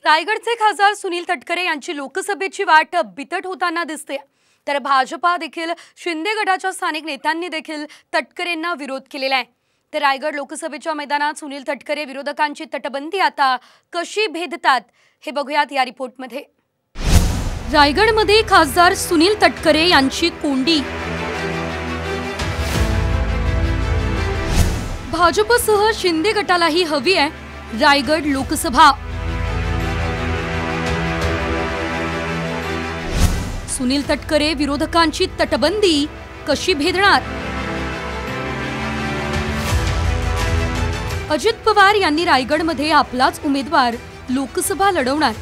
रायगडचे खासदार सुनील तटकरे यांची लोकसभेची वाट बितट होताना दिसते। तर भाजपा देखील शिंदे गटाच्या स्थानिक नेत्यांनी देखील तटकरेंना विरोध केलेला आहे। तर रायगड लोकसभेच्या मैदानात सुनील तटकरे विरोधकांची तटबंदी आता कशी भेदतात हे बघूयात या रिपोर्टमध्ये। रायगडमध्ये खासदार सुनील तटकरे यांची कोंडी। भाजपसह शिंदे गटालाही हवी आहे रायगड लोकसभा। सुनील तटकरे विरोधकांची तटबंदी कशी भेदणार? अजित पवार यांनी रायगडमध्ये आपलाच उमेदवार लोकसभा लढवणार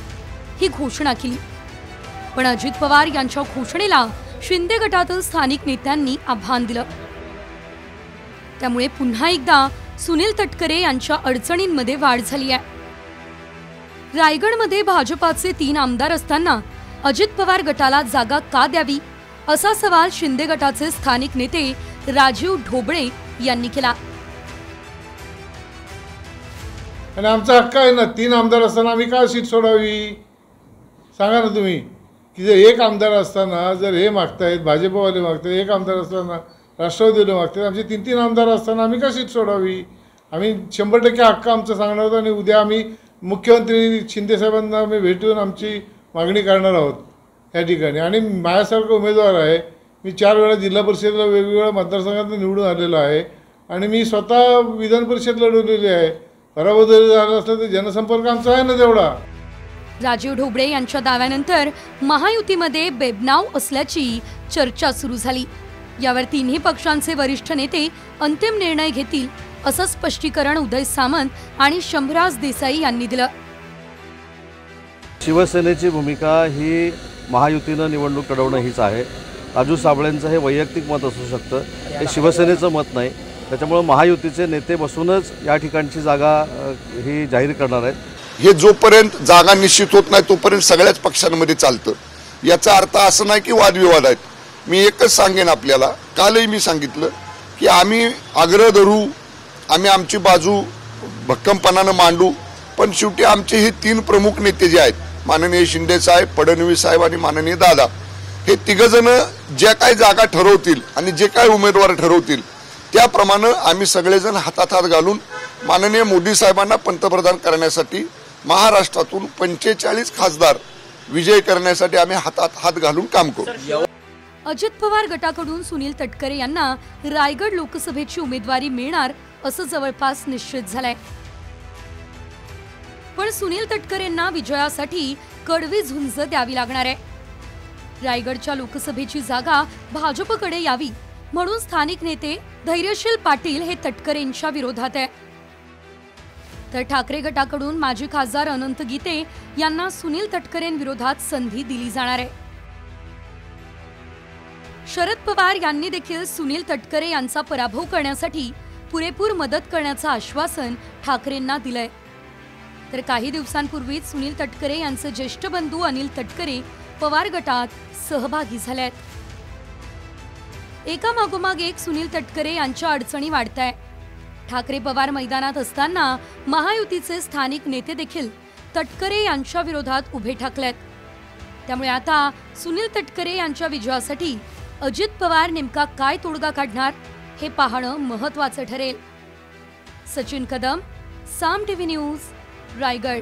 ही घोषणा केली, पण अजित पवार यांच्या घोषणेला शिंदे गटातील स्थानिक नेत्यांनी आव्हान दिलं। त्यामुळे पुन्हा एकदा सुनील तटकरे यांच्या अडचणींमध्ये वाढ झाली आहे। रायगडमध्ये भाजपाचे 3 आमदार असताना अजित पवार गटाला जागा का द्यावी असा सवाल शिंदे गटाचे स्थानिक नेते राजीव ढोबळे यांनी केला। आणि आमचा हक्क आहे ना, 3 आमदार असताना आम्ही का सीट सोडावी सांगा ना तुम्ही। की जर एक आमदार असताना जर हे मागतायत, भाजपवाले मागतात, एक आमदार असताना राष्ट्रवादीवाले मागतात, आमचे 3 आमदार असताना आम्ही का सीट सोडावी? आम्ही 100% हक्क आमचा सांगणार आहोत आणि उद्या आम्ही मुख्यमंत्री शिंदे साहेबांना आम्ही भेटून आमची मागणी करणार आहोत या ठिकाणी। आणि माझ्यासारखा उमेदवार आहे, मी 4 वेळा जिल्हा परिषदेला वेगवेगळ्या मतदारसंघात निवडून आलेलो आहे आणि मी स्वतः विधान परिषद लढवलेली आहे। पराभव जरी झाला असला तर जनसंपर्क आमचा आहे ना तेवढा। राजीव ढोबळे यांच्या दाव्यानंतर महायुतीमध्ये बेबनाव असल्याची चर्चा सुरू झाली। यावर 3ही पक्षांचे वरिष्ठ नेते अंतिम निर्णय घेतील असं स्पष्टीकरण उदय सामंत आणि शंभराज देसाई यांनी दिलं। शिवसेनेची भूमिका ही महायुतीनं निवडणूक लढवणं हीच आहे। राजू साबळेंचं हे वैयक्तिक मत असू शकतं, हे शिवसेनेचं मत नाही। त्याच्यामुळे महायुतीचे नेते बसूनच या ठिकाणची जागा ही जाहीर करणार आहेत। हे जोपर्यंत जागा निश्चित होत नाही तोपर्यंत सगळ्याच पक्षांमध्ये चालतं। याचा अर्थ असं नाही की वादविवाद आहेत। मी एकच सांगेन आपल्याला, कालही मी सांगितलं की आम्ही आग्रह धरू, आम्ही आमची बाजू भक्कमपणानं मांडू, पण शेवटी आमचे हे 3 प्रमुख नेते जे आहेत, माननीय शिंदे साहेब, फडणवीस साहेब आणि माननीय दादा, हे 3 जण ज्या काही जागा ठरवतील आणि जे काही उमेदवार ठरवतील त्याप्रमाणे आम्ही सगळेजण हातात हात घालून माननीय मोदी साहेबांना पंतप्रधान करण्यासाठी महाराष्ट्रातून 45 खासदार विजय करण्यासाठी आम्ही हातात हात घालून काम करू। अजित पवार गटाकडून सुनील तटकरे यांना रायगड लोकसभेची उमेदवारी मिळणार असं जवळपास निश्चित झालंय। पण सुनील तटकरेंना विजयासाठी कडवी झुंज द्यावी लागणार आहे। रायगडच्या लोकसभेची जागा भाजपकडे यावी म्हणून स्थानिक नेते धैर्यशील पाटील हे तटकरेंच्या विरोधात आहे। तर ठाकरे गटाकडून माजी खासदार अनंत गीते यांना सुनील तटकरेंविरोधात संधी दिली जाणार आहे। शरद पवार यांनी देखील सुनील तटकरे यांचा पराभव करण्यासाठी पुरेपूर मदत करण्याचं आश्वासन ठाकरेंना दिलंय। तर काही दिवसांपूर्वीच सुनील तटकरे यांचे ज्येष्ठ बंधू अनिल तटकरे पवार गटात सहभागी झालेत। एका मागोमाग एक सुनील तटकरे यांच्या अडचणी वाढताय। ठाकरे पवार मैदानात असताना महायुतीचे स्थानिक नेते देखील तटकरे यांच्या विरोधात उभे ठाकलेत। त्यामुळे आता सुनील तटकरे यांच्या विजयासाठी अजित पवार नेमका काय तोडगा काढणार हे पाहणं महत्त्वाचं ठरेल। सचिन कदम, साम टीव्ही न्यूज, रायगड।